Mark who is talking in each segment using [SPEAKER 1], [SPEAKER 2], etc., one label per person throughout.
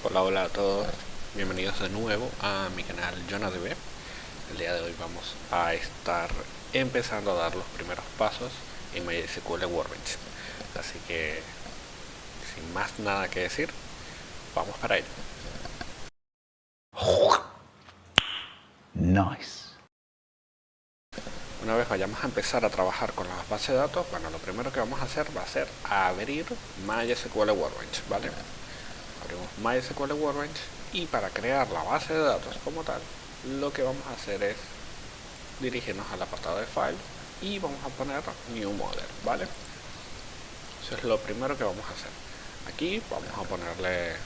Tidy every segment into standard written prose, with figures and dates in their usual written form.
[SPEAKER 1] Hola, hola a todos, bienvenidos de nuevo a mi canal JonaDB. El día de hoy vamos a estar empezando a dar los primeros pasos en MySQL Workbench. Así que, sin más nada que decir, vamos para ello.
[SPEAKER 2] Nice.
[SPEAKER 1] Una vez vayamos a empezar a trabajar con las bases de datos, bueno, lo primero que vamos a hacer va a ser abrir MySQL Workbench, ¿vale? Abrimos MySQL Workbench y para crear la base de datos como tal, lo que vamos a hacer es dirigirnos al apartado de File y vamos a poner New Model, ¿vale? Eso es lo primero que vamos a hacer. Aquí vamos a ponerle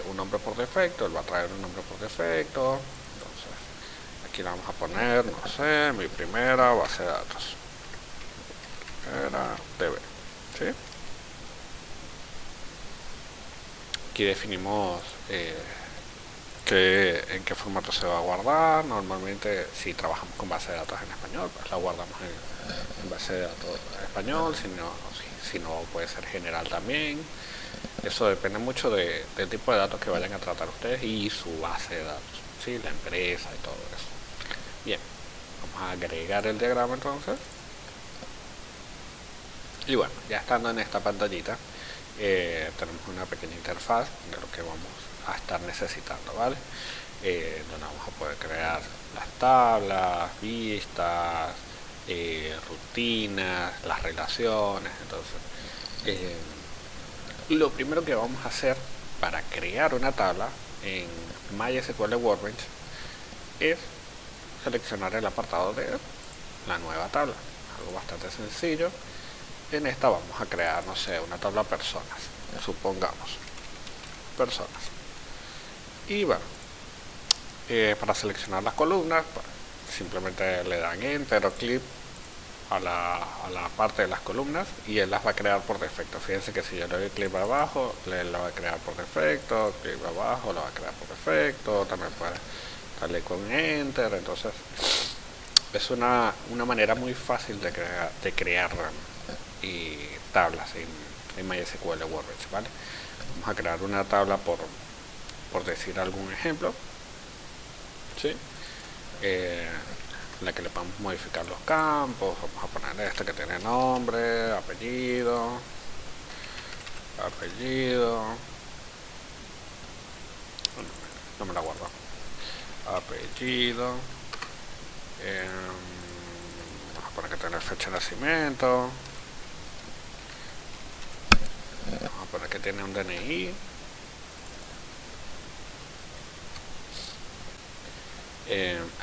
[SPEAKER 1] un nombre por defecto, él va a traer un nombre por defecto. Entonces, aquí le vamos a poner, no sé, mi primera base de datos. Era DB, ¿sí? Aquí definimos en qué formato se va a guardar. Normalmente, si trabajamos con base de datos en español, pues la guardamos en base de datos en español, si no puede ser general también. Eso depende mucho del tipo de datos que vayan a tratar ustedes y su base de datos, ¿sí? La empresa y todo eso. Bien, vamos a agregar el diagrama entonces. Y bueno, ya estando en esta pantallita, tenemos una pequeña interfaz de lo que vamos a estar necesitando, ¿vale? Donde vamos a poder crear las tablas, vistas, rutinas, las relaciones. Entonces, lo primero que vamos a hacer para crear una tabla en MySQL Workbench es seleccionar el apartado de la nueva tabla, algo bastante sencillo. En esta vamos a crear, no sé, una tabla personas, supongamos, personas. Y bueno, para seleccionar las columnas, pues, simplemente le dan enter o clic a la parte de las columnas y él las va a crear por defecto. Fíjense que si yo le doy clic abajo, él la va a crear por defecto, clic abajo, la va a crear por defecto, también puede darle con enter. Entonces es una manera muy fácil de crear tablas en MySQL Workbench, ¿vale? Vamos a crear una tabla por decir algún ejemplo, ¿sí? En la que le podemos modificar los campos. Vamos a poner este que tiene nombre, apellido, no me la guardo, apellido, vamos a poner que tiene fecha de nacimiento, vamos a poner que tiene un DNI,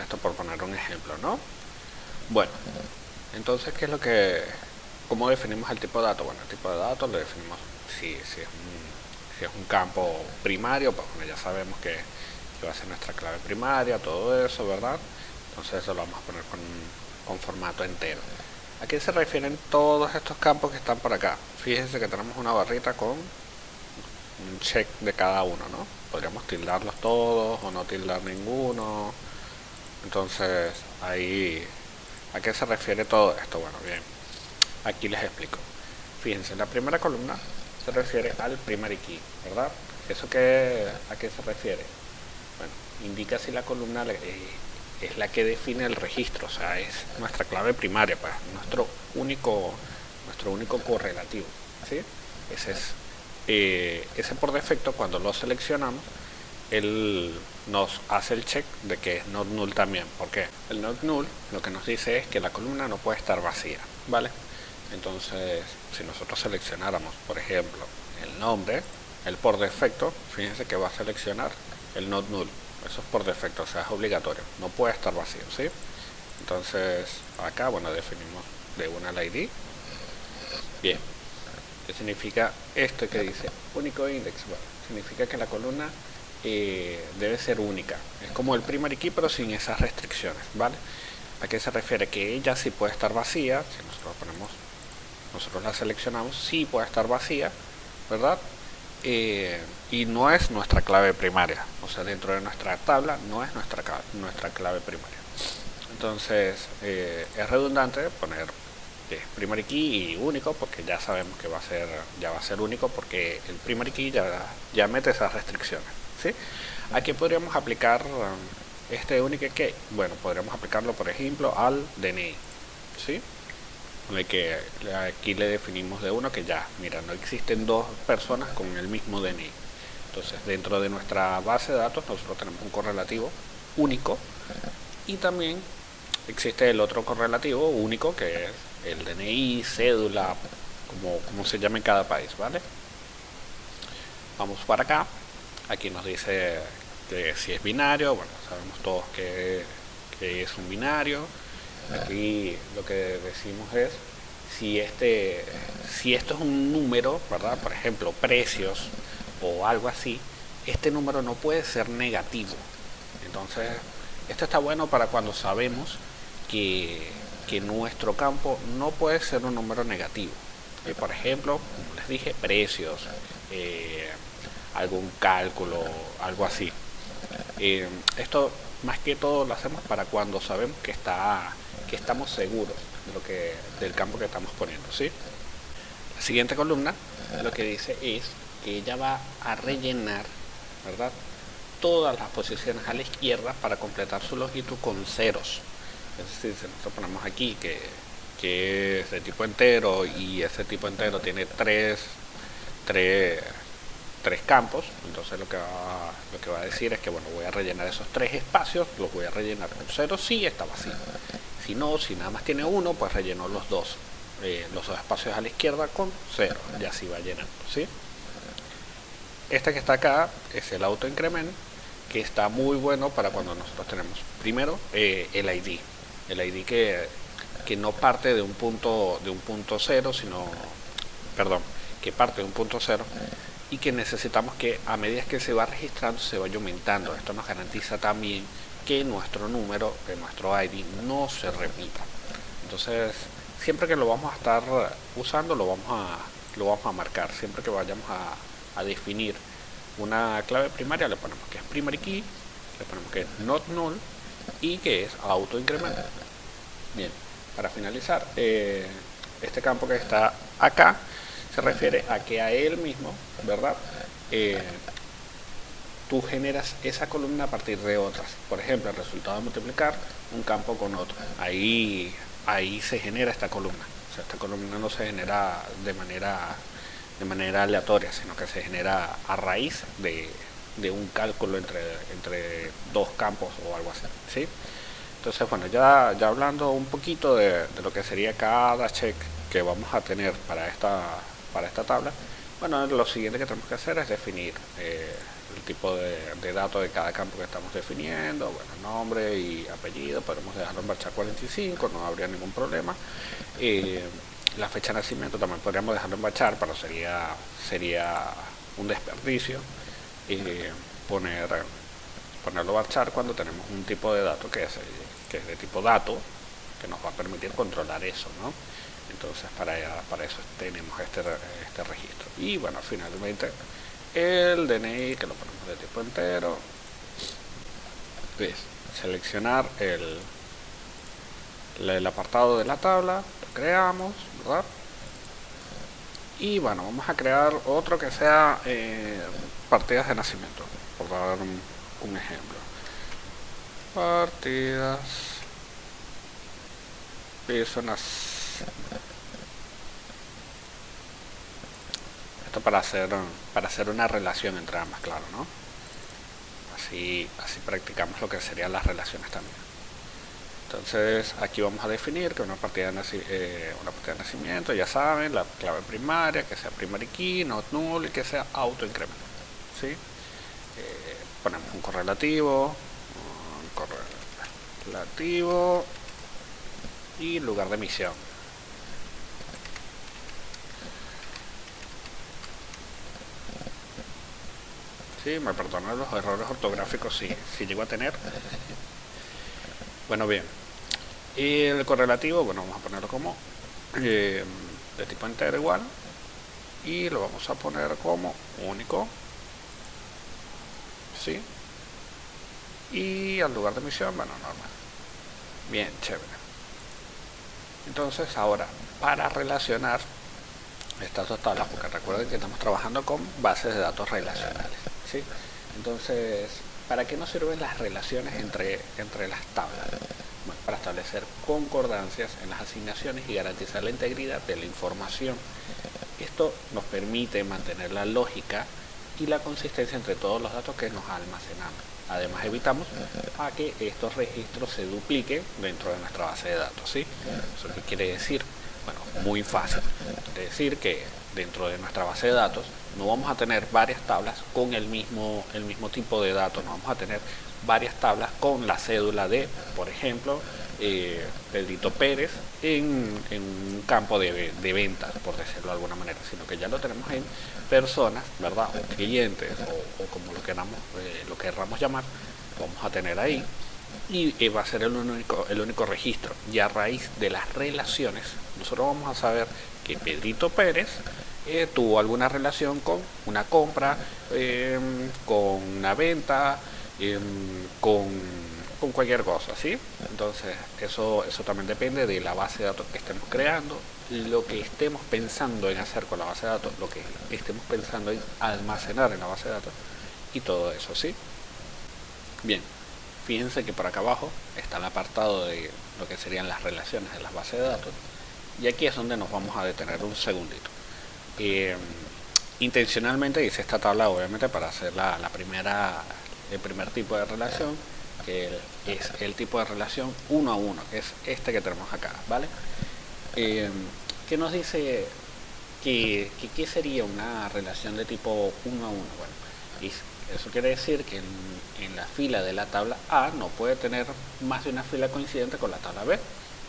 [SPEAKER 1] esto por poner un ejemplo, ¿no? Bueno, entonces, ¿cómo definimos el tipo de datos? Bueno, el tipo de datos lo definimos si es un campo primario, pues bueno, ya sabemos que va a ser nuestra clave primaria, todo eso, ¿verdad? Entonces eso lo vamos a poner con formato entero. ¿A qué se refieren todos estos campos que están por acá? Fíjense que tenemos una barrita con un check de cada uno, ¿no? Podríamos tildarlos todos o no tildar ninguno. Entonces, ahí, ¿a qué se refiere todo esto? Bueno, bien, aquí les explico. Fíjense, la primera columna se refiere al primary key, ¿verdad? ¿A qué se refiere? Bueno, indica si la columna es la que define el registro, o sea, es nuestra clave primaria, pues, nuestro único correlativo, ¿sí? Ese por defecto, cuando lo seleccionamos, él nos hace el check de que es not null también. ¿Por qué? El not null lo que nos dice es que la columna no puede estar vacía, ¿vale? Entonces, si nosotros seleccionáramos, por ejemplo, el nombre, él por defecto, fíjense que va a seleccionar el not null. Eso es por defecto, o sea, es obligatorio. No puede estar vacío, ¿sí? Entonces, acá, bueno, definimos de una el ID. Bien. ¿Qué significa esto que dice único index? Bueno, significa que la columna debe ser única. Es como el primary key, pero sin esas restricciones, ¿vale? ¿A qué se refiere? Que ella sí puede estar vacía. Si nosotros la seleccionamos, sí puede estar vacía, ¿verdad? Y no es nuestra clave primaria. O sea, dentro de nuestra tabla no es nuestra clave primaria. Entonces, es redundante poner que es primary key y único, porque ya sabemos que ya va a ser único porque el primary key ya mete esas restricciones, ¿sí? Aquí podríamos aplicar este único key. Bueno, podríamos aplicarlo por ejemplo al DNI, ¿sí? En el que aquí le definimos de uno que ya, mira, no existen dos personas con el mismo DNI. Entonces, dentro de nuestra base de datos nosotros tenemos un correlativo único y también existe el otro correlativo único que es el DNI, cédula, como se llama en cada país, ¿vale? Vamos para acá. Aquí nos dice que si es binario, bueno, sabemos todos que es un binario. Aquí lo que decimos es si esto es un número, ¿verdad? Por ejemplo, precios o algo así, este número no puede ser negativo. Entonces, esto está bueno para cuando sabemos que nuestro campo no puede ser un número negativo. Por ejemplo, como les dije, precios, algún cálculo, algo así. Esto más que todo lo hacemos para cuando sabemos que estamos seguros del campo que estamos poniendo, ¿sí? La siguiente columna lo que dice es que ella va a rellenar, ¿verdad?, todas las posiciones a la izquierda para completar su longitud con ceros. Es decir, si nosotros ponemos aquí que es de tipo entero y ese tipo entero tiene tres campos, entonces lo que va a decir es que, bueno, voy a rellenar esos tres espacios, los voy a rellenar con cero si está vacío. Si no, si nada más tiene uno, pues relleno los dos espacios a la izquierda con cero, y así va llenando, ¿sí? Este que está acá es el autoincrement, que está muy bueno para cuando nosotros tenemos primero el ID que no parte de un punto cero, sino, perdón, que parte de un punto cero y que necesitamos que a medida que se va registrando se vaya aumentando. Esto nos garantiza también que nuestro número, que nuestro ID no se repita. Entonces, siempre que lo vamos a estar usando, lo vamos a marcar. Siempre que vayamos a definir una clave primaria, le ponemos que es primary key, le ponemos que es not null y que es auto increment. Bien, para finalizar, este campo que está acá se refiere a que a él mismo, ¿verdad?, tú generas esa columna a partir de otras. Por ejemplo, el resultado de multiplicar un campo con otro. Ahí se genera esta columna. O sea, esta columna no se genera de manera aleatoria, sino que se genera a raíz de un cálculo entre dos campos o algo así, ¿sí? Entonces, bueno, ya hablando un poquito de lo que sería cada check que vamos a tener para esta tabla, bueno, lo siguiente que tenemos que hacer es definir el tipo de datos de cada campo que estamos definiendo. Bueno, nombre y apellido, podemos dejarlo en varchar 45, no habría ningún problema. La fecha de nacimiento también podríamos dejarlo en varchar, pero sería un desperdicio ponerlo varchar cuando tenemos un tipo de dato que es de tipo dato, que nos va a permitir controlar eso, ¿no? Entonces para eso tenemos este registro. Y bueno, finalmente el DNI, que lo ponemos de tipo entero, es seleccionar el apartado de la tabla, lo creamos, ¿verdad? Y bueno, vamos a crear otro que sea partidas de nacimiento, por dar un ejemplo. Partidas piso esto para hacer una relación entre ambas, claro, ¿no? Así practicamos lo que serían las relaciones también. Entonces aquí vamos a definir que una partida de nacimiento, ya saben, la clave primaria, que sea primary key, not null y que sea auto increment, ¿sí? Ponemos un correlativo y lugar de emisión. Sí, me perdonan los errores ortográficos si llego a tener. Bueno, bien. Y el correlativo, bueno, vamos a ponerlo como de tipo entero igual. Y lo vamos a poner como único. ¿Sí? Y al lugar de emisión, bueno, normal. Bien, chévere. Entonces ahora, para relacionar estas dos tablas, porque recuerden que estamos trabajando con bases de datos relacionales, ¿sí? Entonces, ¿para qué nos sirven las relaciones entre las tablas? Bueno, para establecer concordancias en las asignaciones y garantizar la integridad de la información. Esto nos permite mantener la lógica y la consistencia entre todos los datos que nos almacenamos. Además, evitamos a que estos registros se dupliquen dentro de nuestra base de datos, ¿sí? ¿Eso qué quiere decir? Bueno, muy fácil. Quiere decir que dentro de nuestra base de datos no vamos a tener varias tablas con el mismo tipo de datos. No vamos a tener varias tablas con la cédula de, por ejemplo, Pedrito Pérez en un campo de ventas, por decirlo de alguna manera, sino que ya lo tenemos en personas, ¿verdad? O clientes, o como lo querramos llamar, vamos a tener ahí, y va a ser el único registro. Y a raíz de las relaciones, nosotros vamos a saber que Pedrito Pérez tuvo alguna relación con una compra, con una venta, con cualquier cosa, ¿sí? Entonces, eso también depende de la base de datos que estemos creando, lo que estemos pensando en hacer con la base de datos, lo que estemos pensando en almacenar en la base de datos y todo eso, ¿sí? Bien, fíjense que por acá abajo está el apartado de lo que serían las relaciones de las bases de datos, y aquí es donde nos vamos a detener un segundito. Intencionalmente hice esta tabla obviamente para hacer el primer tipo de relación, que es el tipo de relación 1 a 1, que es este que tenemos acá, ¿vale? ¿Qué nos dice qué sería una relación de tipo 1 a 1? Bueno, eso quiere decir que en la fila de la tabla A no puede tener más de una fila coincidente con la tabla B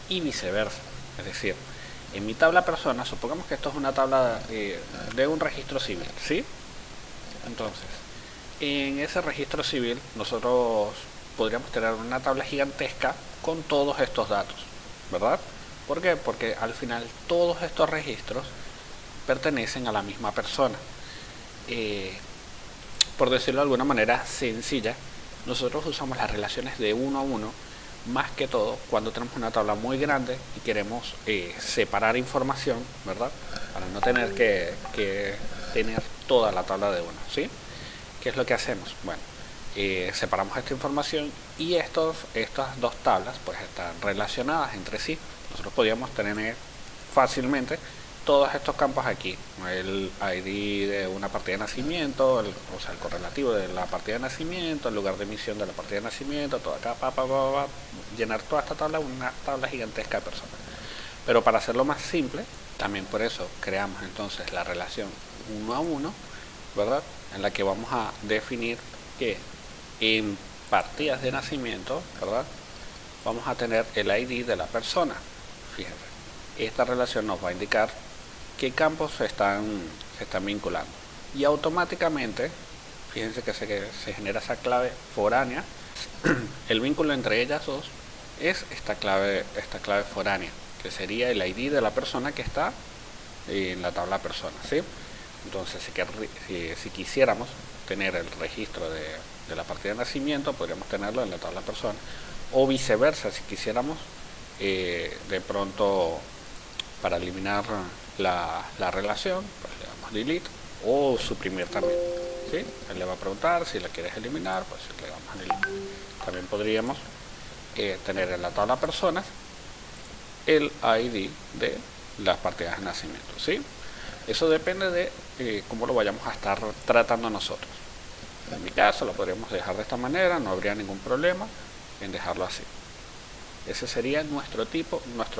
[SPEAKER 1] y viceversa. Es decir, en mi tabla persona, supongamos que esto es una tabla de un registro civil, ¿sí? Entonces, en ese registro civil nosotros podríamos tener una tabla gigantesca con todos estos datos, ¿verdad? ¿Por qué? Porque al final todos estos registros pertenecen a la misma persona. Por decirlo de alguna manera sencilla, nosotros usamos las relaciones de 1 a 1 más que todo cuando tenemos una tabla muy grande y queremos separar información, ¿verdad? Para no tener que tener toda la tabla de uno, ¿sí? ¿Qué es lo que hacemos? Bueno, separamos esta información y estas dos tablas pues están relacionadas entre sí. Nosotros podríamos tener fácilmente todos estos campos aquí, el ID de una partida de nacimiento, el correlativo de la partida de nacimiento, el lugar de emisión de la partida de nacimiento, todo acá, llenar toda esta tabla, una tabla gigantesca de personas. Pero para hacerlo más simple, también por eso creamos entonces la relación 1 a 1, ¿verdad? En la que vamos a definir que en partidas de nacimiento, ¿verdad? Vamos a tener el ID de la persona. Fíjense, esta relación nos va a indicar qué campos se están vinculando. Y automáticamente, fíjense que se genera esa clave foránea. El vínculo entre ellas dos es esta clave foránea, que sería el ID de la persona que está en la tabla persona, ¿sí? Entonces, si quisiéramos tener el registro de la partida de nacimiento, podríamos tenerlo en la tabla persona, o viceversa, si quisiéramos de pronto para eliminar la relación, pues le damos delete o suprimir también, ¿sí? Él le va a preguntar si la quieres eliminar, pues le damos a delete. También podríamos tener en la tabla personas el ID de las partidas de nacimiento, ¿sí? Eso depende de cómo lo vayamos a estar tratando nosotros. En mi caso lo podríamos dejar de esta manera, no habría ningún problema en dejarlo así. Ese sería nuestro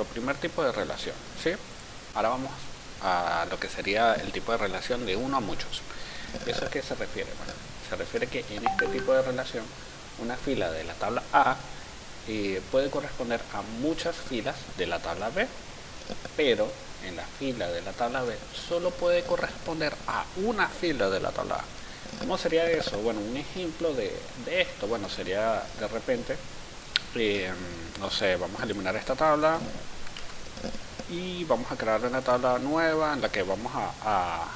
[SPEAKER 1] primer tipo de relación, ¿sí? Ahora vamos a lo que sería el tipo de relación de uno a muchos. ¿Eso a qué se refiere? Bueno, se refiere que en este tipo de relación una fila de la tabla A puede corresponder a muchas filas de la tabla B, pero en la fila de la tabla B solo puede corresponder a una fila de la tabla A. ¿Cómo sería eso? Bueno, un ejemplo de esto, bueno, sería de repente, no sé, vamos a eliminar esta tabla y vamos a crear una tabla nueva en la que vamos a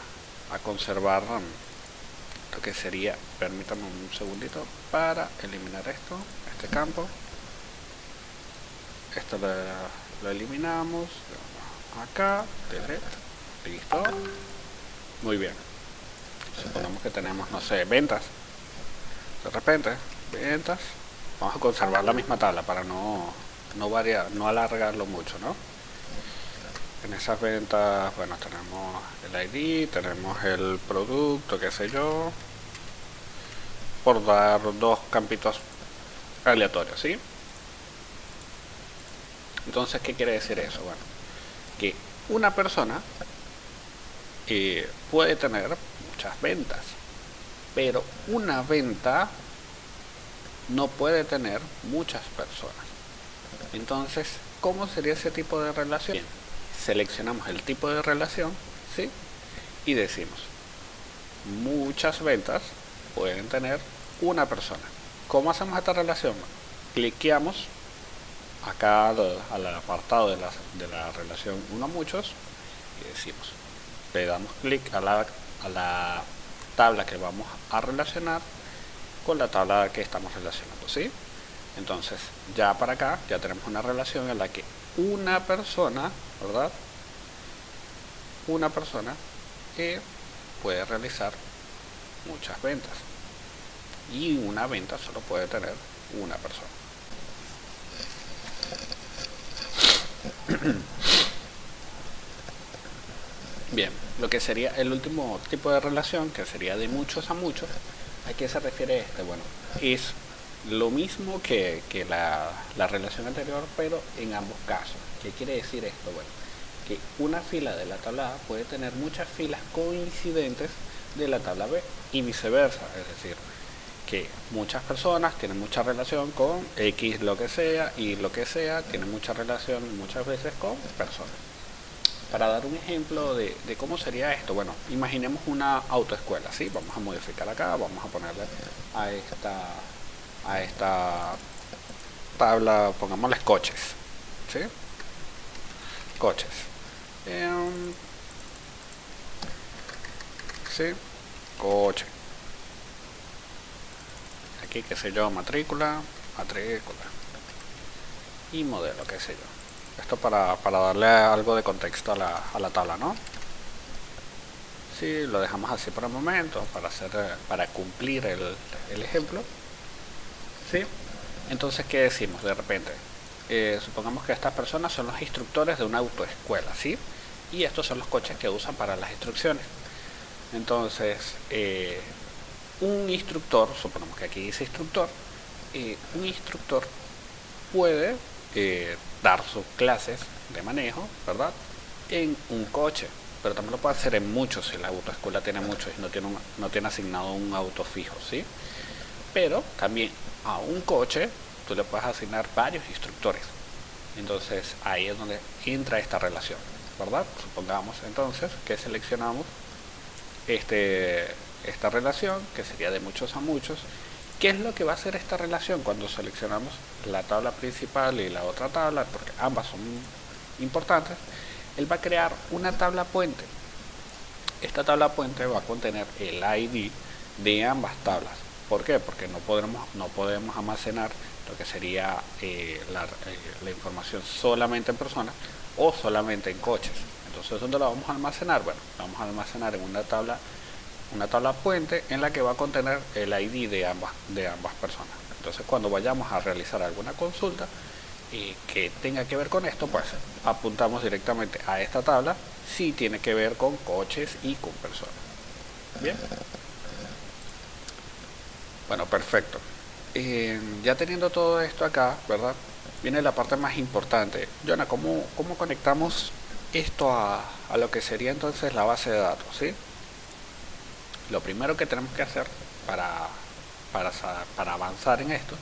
[SPEAKER 1] conservar lo que sería, permítanme un segundito para eliminar este campo. Esto lo eliminamos, acá, delete, listo, muy bien. Supongamos que tenemos, no sé, ventas, de repente, ventas, vamos a conservar la misma tabla para no variar, no alargarlo mucho, ¿no? En esas ventas, bueno, tenemos el ID, tenemos el producto, qué sé yo, por dar dos campitos aleatorios, ¿sí? Entonces, ¿qué quiere decir eso? Bueno, que una persona puede tener muchas ventas, pero una venta no puede tener muchas personas. Entonces, ¿cómo sería ese tipo de relación? Bien, seleccionamos el tipo de relación, ¿sí? Y decimos, muchas ventas pueden tener una persona. ¿Cómo hacemos esta relación? Cliqueamos acá al apartado de la relación uno a muchos y decimos, le damos clic a la tabla que vamos a relacionar con la tabla que estamos relacionando, ¿sí? Entonces, ya para acá, ya tenemos una relación en la que una persona, ¿verdad? Una persona puede realizar muchas ventas. Y una venta solo puede tener una persona. Bien, lo que sería el último tipo de relación, que sería de muchos a muchos, ¿a qué se refiere este? Bueno, es lo mismo que la relación anterior, pero en ambos casos. ¿Qué quiere decir esto? Bueno, que una fila de la tabla A puede tener muchas filas coincidentes de la tabla B y viceversa, es decir, que muchas personas tienen mucha relación con X lo que sea y lo que sea tiene mucha relación muchas veces con personas. Para dar un ejemplo de cómo sería esto, bueno, imaginemos una autoescuela, ¿sí? Vamos a modificar acá, vamos a ponerle a esta tabla, pongámosles coches, ¿sí? Coches. ¿Sí? Coche. Aquí, qué sé yo, matrícula y modelo, qué sé yo. Esto para darle algo de contexto a la tabla, ¿no? Sí, lo dejamos así por el momento, para cumplir el ejemplo. ¿Sí? Entonces, ¿qué decimos de repente? Supongamos que estas personas son los instructores de una autoescuela, ¿sí? Y estos son los coches que usan para las instrucciones. Entonces, un instructor, suponemos que aquí dice instructor, un instructor puede dar sus clases de manejo, ¿verdad? En un coche, pero también lo puede hacer en muchos si la autoescuela tiene muchos y no tiene asignado un auto fijo, ¿sí? Pero también a un coche tú le puedes asignar varios instructores. Entonces ahí es donde entra esta relación, ¿verdad? Supongamos entonces que seleccionamos esta relación, que sería de muchos a muchos. ¿Qué es lo que va a hacer esta relación cuando seleccionamos la tabla principal y la otra tabla? Porque ambas son importantes. Él va a crear una tabla puente. Esta tabla puente va a contener el ID de ambas tablas. ¿Por qué? Porque no podemos almacenar lo que sería la información solamente en personas o solamente en coches. Entonces, ¿dónde la vamos a almacenar? Bueno, la vamos a almacenar en una tabla puente en la que va a contener el ID de ambas personas. Entonces, cuando vayamos a realizar alguna consulta que tenga que ver con esto, pues apuntamos directamente a esta tabla si tiene que ver con coches y con personas. Bien. Bueno, perfecto. Ya teniendo todo esto acá, ¿verdad? Viene la parte más importante. Jonah, ¿cómo conectamos esto a lo que sería entonces la base de datos, ¿sí? Lo primero que tenemos que hacer para avanzar en esto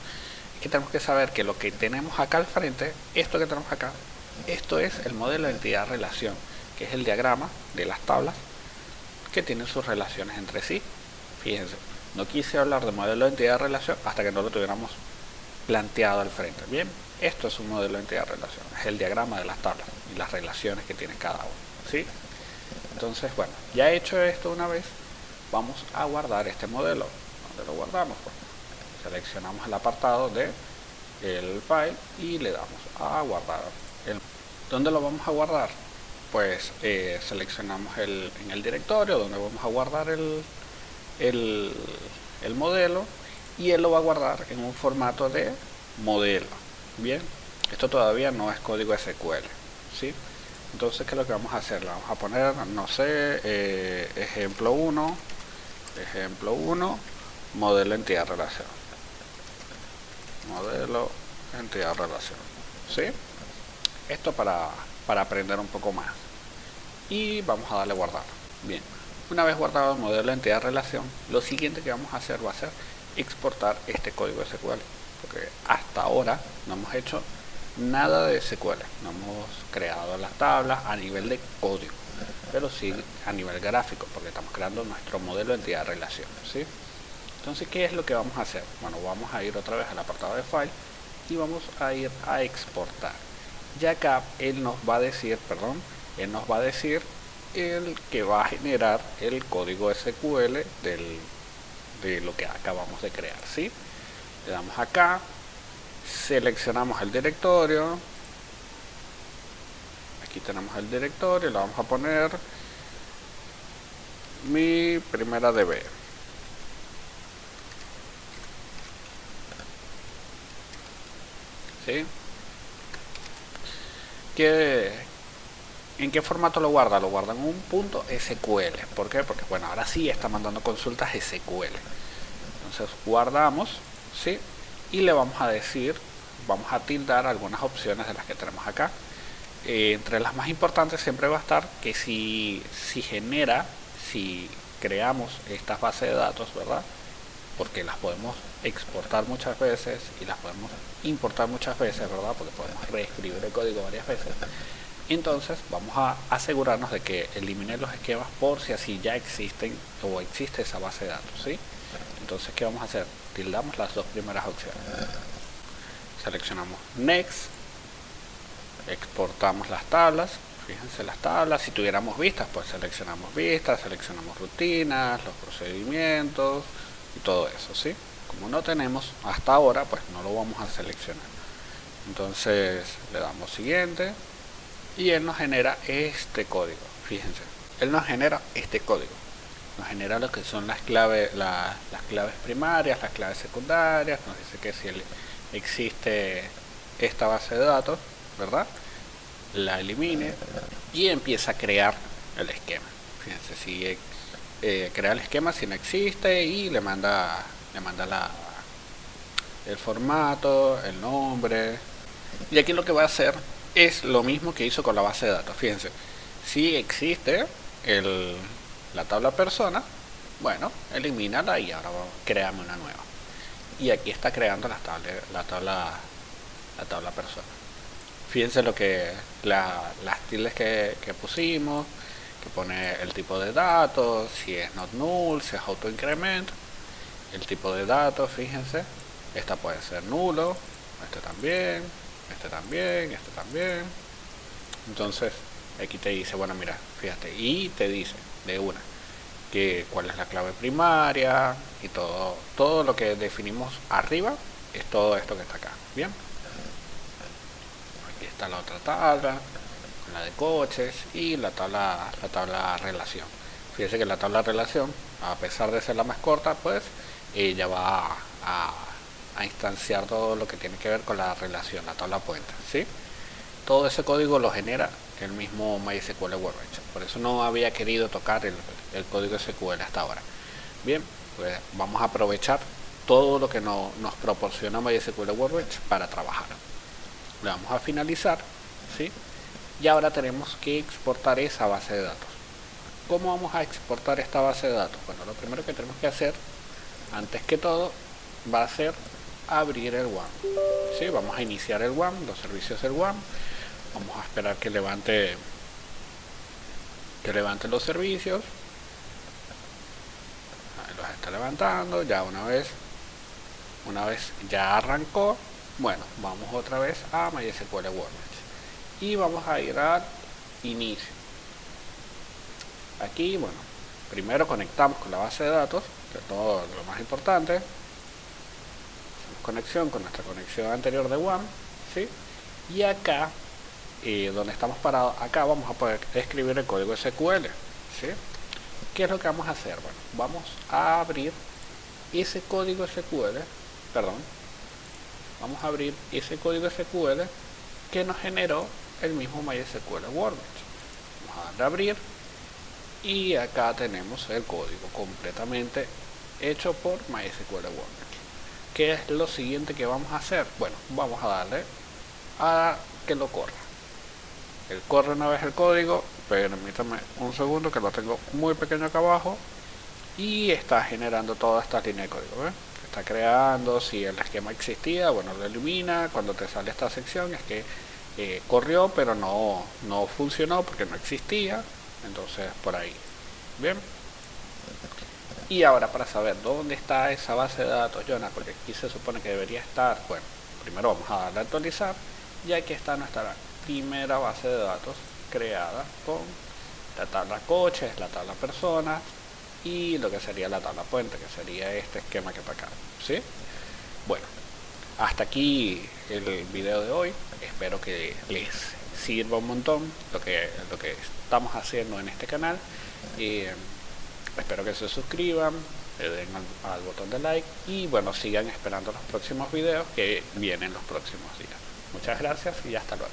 [SPEAKER 1] es que tenemos que saber que lo que tenemos acá al frente, esto que tenemos acá, esto es el modelo de entidad relación, que es el diagrama de las tablas que tienen sus relaciones entre sí. Fíjense, no quise hablar de modelo de entidad de relación hasta que no lo tuviéramos planteado al frente. Bien, esto es un modelo de entidad de relación, es el diagrama de las tablas y las relaciones que tiene cada uno, ¿sí? Entonces, bueno, ya hecho esto una vez, vamos a guardar este modelo. ¿Dónde lo guardamos? Pues, seleccionamos el apartado de el file y le damos a guardar. ¿Dónde lo vamos a guardar? pues seleccionamos en el directorio donde vamos a guardar el, el modelo, y él lo va a guardar en un formato de modelo. Bien, esto todavía no es código SQL, ¿sí? Entonces, ¿qué es lo que vamos a hacer? Le vamos a poner, no sé, ejemplo 1, modelo entidad relación, modelo entidad relación, ¿sí? Esto para aprender un poco más. Y vamos a darle guardar. Bien, una vez guardado el modelo de entidad relación, lo siguiente que vamos a hacer va a ser exportar este código SQL, porque hasta ahora no hemos hecho nada de SQL, no hemos creado las tablas a nivel de código, pero sí a nivel gráfico, porque estamos creando nuestro modelo de entidad relación, ¿sí? Entonces, ¿qué es lo que vamos a hacer? Bueno, vamos a ir otra vez al apartado de file y vamos a ir a exportar. Ya acá él nos va a decir, el que va a generar el código SQL de lo que acabamos de crear, ¿sí? Le damos acá, seleccionamos el directorio, aquí tenemos el directorio, le vamos a poner mi primera DB, ¿sí? ¿En qué formato lo guarda? Lo guarda en un punto SQL. ¿Por qué? Porque bueno, ahora sí está mandando consultas SQL. Entonces guardamos, ¿sí? Y le vamos a decir, vamos a tildar algunas opciones de las que tenemos acá. Entre las más importantes siempre va a estar que si creamos estas bases de datos, ¿verdad? Porque las podemos exportar muchas veces y las podemos importar muchas veces, ¿verdad? Porque podemos reescribir el código varias veces. Entonces vamos a asegurarnos de que elimine los esquemas por si así ya existen o existe esa base de datos, ¿sí? Entonces, ¿qué vamos a hacer? Tildamos las dos primeras opciones. Seleccionamos Next, exportamos las tablas. Fíjense las tablas, si tuviéramos vistas, pues seleccionamos vistas, seleccionamos rutinas, los procedimientos y todo eso, ¿sí? Como no tenemos hasta ahora, pues no lo vamos a seleccionar. Entonces le damos siguiente y él nos genera este código. Fíjense, él nos genera este código. Nos genera lo que son las claves primarias, las claves secundarias. Nos dice que si existe esta base de datos, ¿verdad?, la elimine y empieza a crear el esquema. Fíjense, si crea el esquema si no existe y le manda el formato, el nombre. Y aquí lo que va a hacer es lo mismo que hizo con la base de datos. Fíjense, si existe la tabla persona, bueno, elimínala y ahora creamos una nueva. Y aquí está creando la tabla persona. Fíjense las tildes que pusimos, que pone el tipo de datos, si es not null, si es auto increment, el tipo de datos, fíjense, esta puede ser nulo, este también, este también, este también. Entonces aquí te dice, bueno, mira, fíjate, y te dice de una que cuál es la clave primaria y todo lo que definimos arriba es todo esto que está acá. Bien, aquí está la otra tabla, la de coches y la tabla relación. Fíjense que la tabla relación, a pesar de ser la más corta, pues ella va a instanciar todo lo que tiene que ver con la relación, la tabla puente, ¿sí? Todo ese código lo genera el mismo MySQL Workbench. Por eso no había querido tocar el código SQL hasta ahora. Bien, pues vamos a aprovechar todo lo que nos proporciona MySQL Workbench para trabajar. Le vamos a finalizar, ¿sí? Y ahora tenemos que exportar esa base de datos. ¿Cómo vamos a exportar esta base de datos? Bueno, lo primero que tenemos que hacer, antes que todo, va a ser abrir el WAM. ¿Sí? Vamos a iniciar el WAM, los servicios del WAM. Vamos a esperar que levante los servicios. Ahí los está levantando. Ya una vez ya arrancó, bueno, vamos otra vez a MySQL Workbench y vamos a ir al inicio. Aquí, bueno, primero conectamos con la base de datos, que es todo lo más importante. Hacemos conexión con nuestra conexión anterior de WAM, ¿sí? Y acá donde estamos parados, acá vamos a poder escribir el código SQL, ¿sí? ¿Qué es lo que vamos a hacer? Bueno, vamos a abrir ese código SQL, perdón, vamos a abrir ese código SQL que nos generó el mismo MySQL Workbench. Vamos a darle a abrir y acá tenemos el código completamente hecho por MySQL Workbench. ¿Qué es lo siguiente que vamos a hacer? Bueno, vamos a darle a que lo corra. Él corre una vez el código, permítame un segundo que lo tengo muy pequeño acá abajo, y está generando toda esta línea de código, ¿ves? Está creando, si el esquema existía, bueno, lo elimina. Cuando te sale esta sección es que corrió pero no funcionó porque no existía, entonces por ahí, bien. Y ahora, para saber dónde está esa base de datos, Jonah, porque aquí se supone que debería estar, bueno, primero vamos a darle a actualizar, y aquí está nuestra primera base de datos creada con la tabla coches, la tabla personas y lo que sería la tabla puente, que sería este esquema que está acá, ¿sí? Bueno, hasta aquí el video de hoy. Espero que les sirva un montón lo que estamos haciendo en este canal. Espero que se suscriban, le den al botón de like y bueno, sigan esperando los próximos videos que vienen los próximos días. Muchas gracias y hasta luego.